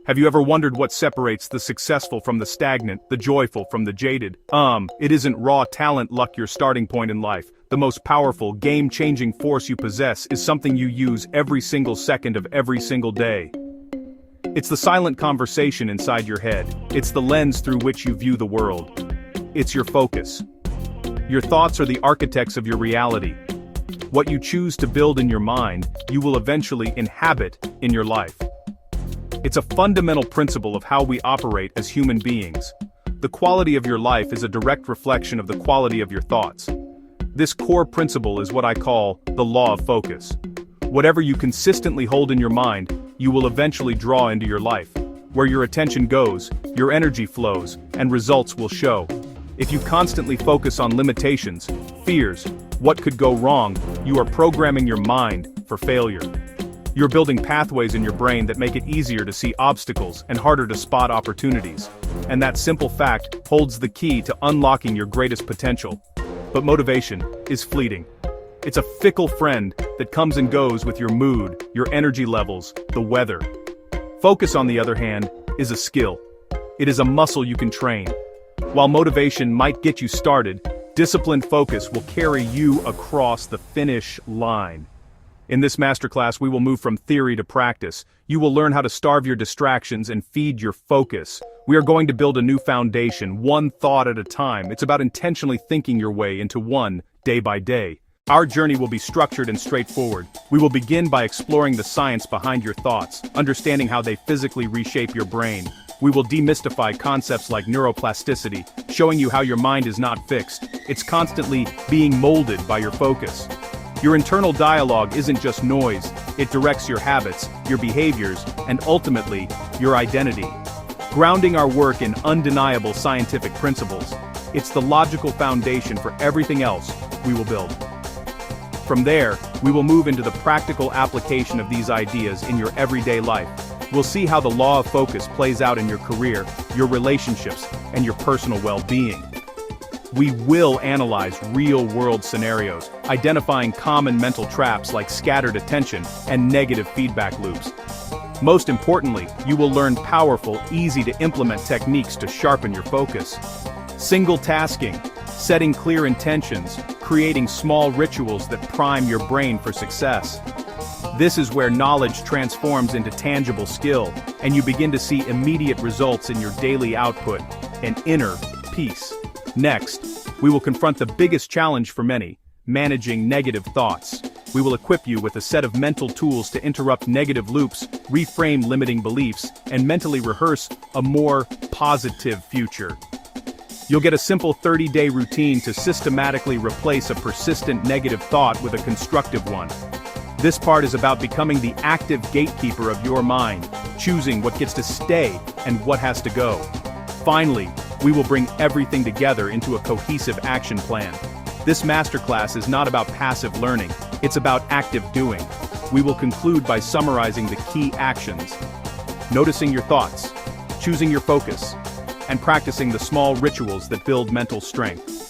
Have you ever wondered what separates the successful from the stagnant, the joyful from the jaded? It isn't raw talent, luck, your starting point in life. The most powerful, game-changing force you possess is something you use every single second of every single day. It's the silent conversation inside your head. It's the lens through which you view the world. It's your focus. Your thoughts are the architects of your reality. What you choose to build in your mind, you will eventually inhabit in your life. It's a fundamental principle of how we operate as human beings. The quality of your life is a direct reflection of the quality of your thoughts. This core principle is what I call the law of focus. Whatever you consistently hold in your mind, you will eventually draw into your life. Where your attention goes, your energy flows, and results will show. If you constantly focus on limitations, fears, what could go wrong, you are programming your mind for failure. You're building pathways in your brain that make it easier to see obstacles and harder to spot opportunities. And that simple fact holds the key to unlocking your greatest potential. But motivation is fleeting. It's a fickle friend that comes and goes with your mood, your energy levels, the weather. Focus, on the other hand, is a skill. It is a muscle you can train. While motivation might get you started, disciplined focus will carry you across the finish line. In this masterclass, we will move from theory to practice. You will learn how to starve your distractions and feed your focus. We are going to build a new foundation, one thought at a time. It's about intentionally thinking your way into one, day by day. Our journey will be structured and straightforward. We will begin by exploring the science behind your thoughts, understanding how they physically reshape your brain. We will demystify concepts like neuroplasticity, showing you how your mind is not fixed. It's constantly being molded by your focus. Your internal dialogue isn't just noise, it directs your habits, your behaviors, and ultimately, your identity. Grounding our work in undeniable scientific principles, it's the logical foundation for everything else we will build. From there, we will move into the practical application of these ideas in your everyday life. We'll see how the law of focus plays out in your career, your relationships, and your personal well-being. We will analyze real-world scenarios, identifying common mental traps like scattered attention and negative feedback loops. Most importantly, you will learn powerful, easy-to-implement techniques to sharpen your focus. Single tasking, setting clear intentions, creating small rituals that prime your brain for success. This is where knowledge transforms into tangible skill, and you begin to see immediate results in your daily output and inner peace. Next, we will confront the biggest challenge for many, managing negative thoughts. We will equip you with a set of mental tools to interrupt negative loops, reframe limiting beliefs, and mentally rehearse a more positive future. You'll get a simple 30-day routine to systematically replace a persistent negative thought with a constructive one. This part is about becoming the active gatekeeper of your mind, choosing what gets to stay and what has to go. Finally, we will bring everything together into a cohesive action plan. This masterclass is not about passive learning, it's about active doing. We will conclude by summarizing the key actions: noticing your thoughts, choosing your focus, and practicing the small rituals that build mental strength.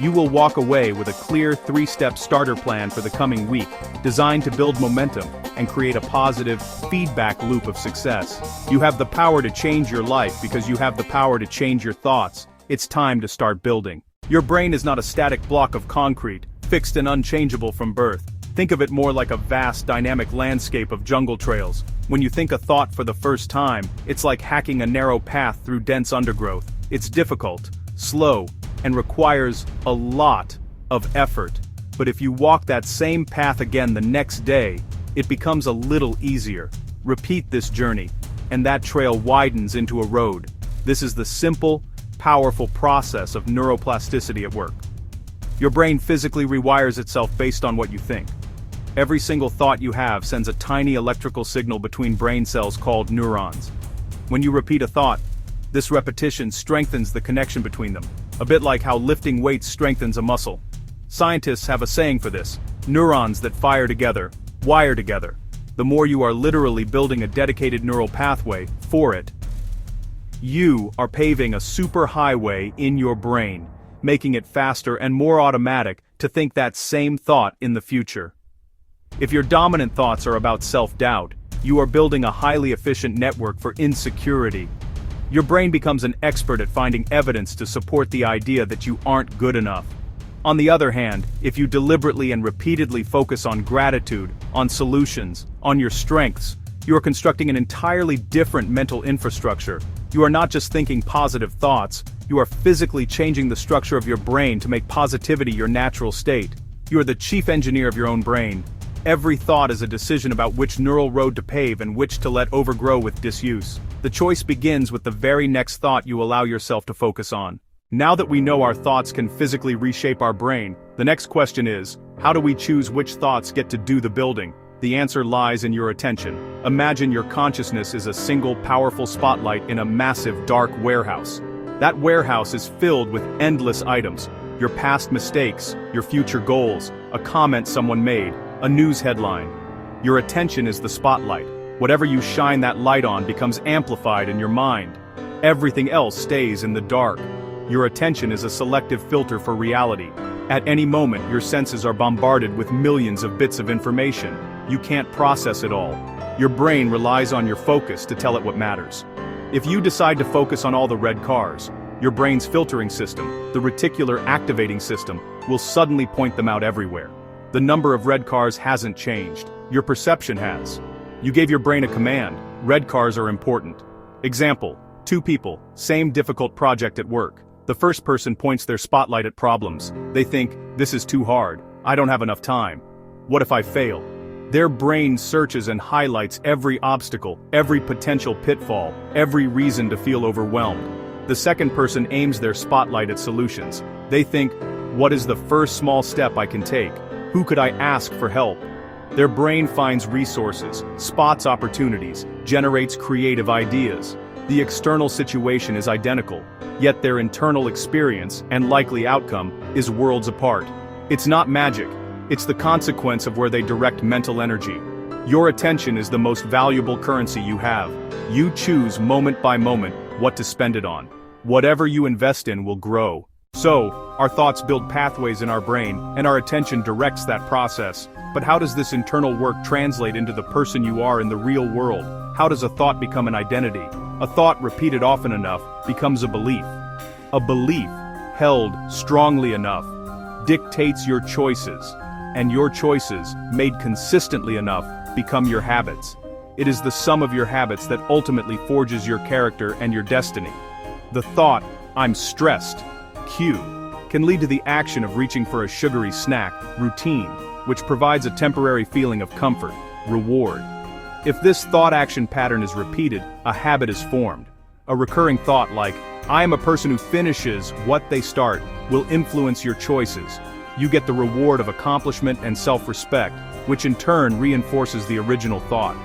You will walk away with a clear 3-step starter plan for the coming week, designed to build momentum and create a positive feedback loop of success. You have the power to change your life because you have the power to change your thoughts. It's time to start building. Your brain is not a static block of concrete, fixed and unchangeable from birth. Think of it more like a vast, dynamic landscape of jungle trails. When you think a thought for the first time, it's like hacking a narrow path through dense undergrowth. It's difficult, slow, and requires a lot of effort. But if you walk that same path again the next day, it becomes a little easier. Repeat this journey, and that trail widens into a road. This is the simple, powerful process of neuroplasticity at work. Your brain physically rewires itself based on what you think. Every single thought you have sends a tiny electrical signal between brain cells called neurons. When you repeat a thought, this repetition strengthens the connection between them, a bit like how lifting weights strengthens a muscle. Scientists have a saying for this: neurons that fire together, wire together. The more you are literally building a dedicated neural pathway for it, you are paving a superhighway in your brain, making it faster and more automatic to think that same thought in the future. If your dominant thoughts are about self-doubt, You are building a highly efficient network for insecurity. Your brain becomes an expert at finding evidence to support the idea that you aren't good enough. On the other hand, if you deliberately and repeatedly focus on gratitude, on solutions, on your strengths, you are constructing an entirely different mental infrastructure. You are not just thinking positive thoughts, you are physically changing the structure of your brain to make positivity your natural state. You are the chief engineer of your own brain. Every thought is a decision about which neural road to pave and which to let overgrow with disuse. The choice begins with the very next thought you allow yourself to focus on. Now that we know our thoughts can physically reshape our brain, the next question is, how do we choose which thoughts get to do the building? The answer lies in your attention. Imagine your consciousness is a single powerful spotlight in a massive dark warehouse. That warehouse is filled with endless items. Your past mistakes, your future goals, a comment someone made, a news headline. Your attention is the spotlight. Whatever you shine that light on becomes amplified in your mind. Everything else stays in the dark. Your attention is a selective filter for reality. At any moment, your senses are bombarded with millions of bits of information. You can't process it all. Your brain relies on your focus to tell it what matters. If you decide to focus on all the red cars, your brain's filtering system, the reticular activating system, will suddenly point them out everywhere. The number of red cars hasn't changed. Your perception has. You gave your brain a command. Red cars are important. Example, two people, same difficult project at work. The first person points their spotlight at problems. They think, this is too hard. I don't have enough time. What if I fail? Their brain searches and highlights every obstacle, every potential pitfall, every reason to feel overwhelmed. The second person aims their spotlight at solutions. They think, what is the first small step I can take? Who could I ask for help? Their brain finds resources, spots opportunities, generates creative ideas. The external situation is identical, yet their internal experience and likely outcome is worlds apart. It's not magic, it's the consequence of where they direct mental energy. Your attention is the most valuable currency you have. You choose moment by moment what to spend it on. Whatever you invest in will grow. So, our thoughts build pathways in our brain, and our attention directs that process. But how does this internal work translate into the person you are in the real world? How does a thought become an identity? A thought repeated often enough becomes a belief. A belief, held strongly enough, dictates your choices. And your choices, made consistently enough, become your habits. It is the sum of your habits that ultimately forges your character and your destiny. The thought, I'm stressed, cue, can lead to the action of reaching for a sugary snack, routine, which provides a temporary feeling of comfort, reward. If this thought-action pattern is repeated, a habit is formed. A recurring thought like, I am a person who finishes what they start, will influence your choices. You get the reward of accomplishment and self-respect, which in turn reinforces the original thought.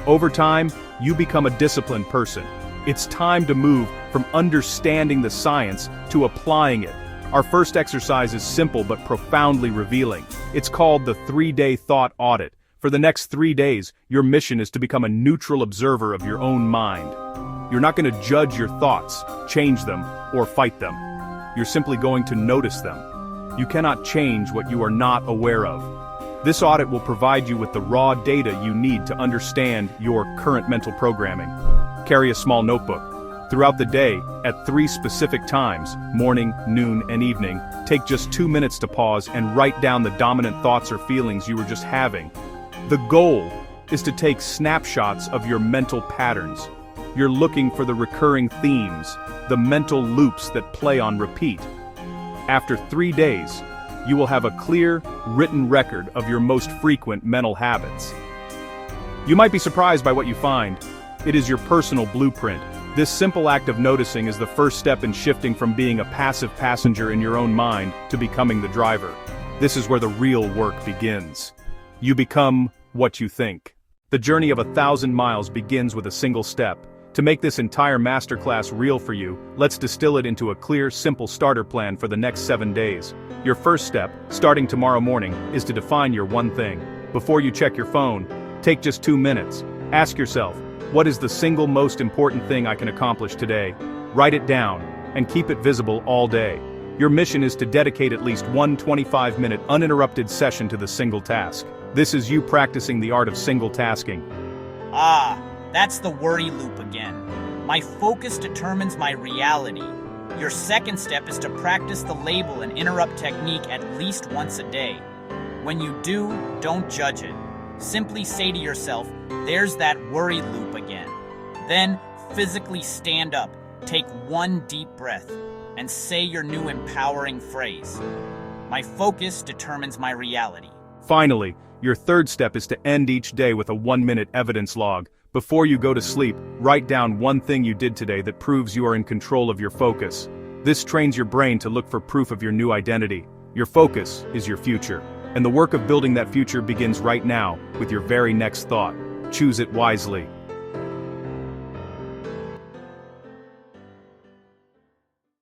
Over time, you become a disciplined person. It's time to move from understanding the science to applying it. Our first exercise is simple but profoundly revealing. It's called the 3-day thought audit. For the next 3 days, your mission is to become a neutral observer of your own mind. You're not going to judge your thoughts, change them, or fight them. You're simply going to notice them. You cannot change what you are not aware of. This audit will provide you with the raw data you need to understand your current mental programming. Carry a small notebook. Throughout the day, at 3 specific times, morning, noon, and evening, take just 2 minutes to pause and write down the dominant thoughts or feelings you were just having. The goal is to take snapshots of your mental patterns. You're looking for the recurring themes, the mental loops that play on repeat. After 3 days, you will have a clear, written record of your most frequent mental habits. You might be surprised by what you find. It is your personal blueprint. This simple act of noticing is the first step in shifting from being a passive passenger in your own mind to becoming the driver. This is where the real work begins. You become what you think. The journey of 1,000 miles begins with a single step. To make this entire masterclass real for you, let's distill it into a clear, simple starter plan for the next 7 days. Your first step, starting tomorrow morning, is to define your one thing. Before you check your phone, take just 2 minutes. Ask yourself, what is the single most important thing I can accomplish today? Write it down, and keep it visible all day. Your mission is to dedicate at least one 25-minute uninterrupted session to the single task. This is you practicing the art of single tasking. Ah, that's the worry loop again. My focus determines my reality. Your second step is to practice the label and interrupt technique at least once a day. When you do, don't judge it. Simply say to yourself, there's that worry loop again. Then, physically stand up, take one deep breath, and say your new empowering phrase. My focus determines my reality. Finally, your third step is to end each day with a 1-minute evidence log. Before you go to sleep, write down one thing you did today that proves you are in control of your focus. This trains your brain to look for proof of your new identity. Your focus is your future. And the work of building that future begins right now, with your very next thought. Choose it wisely.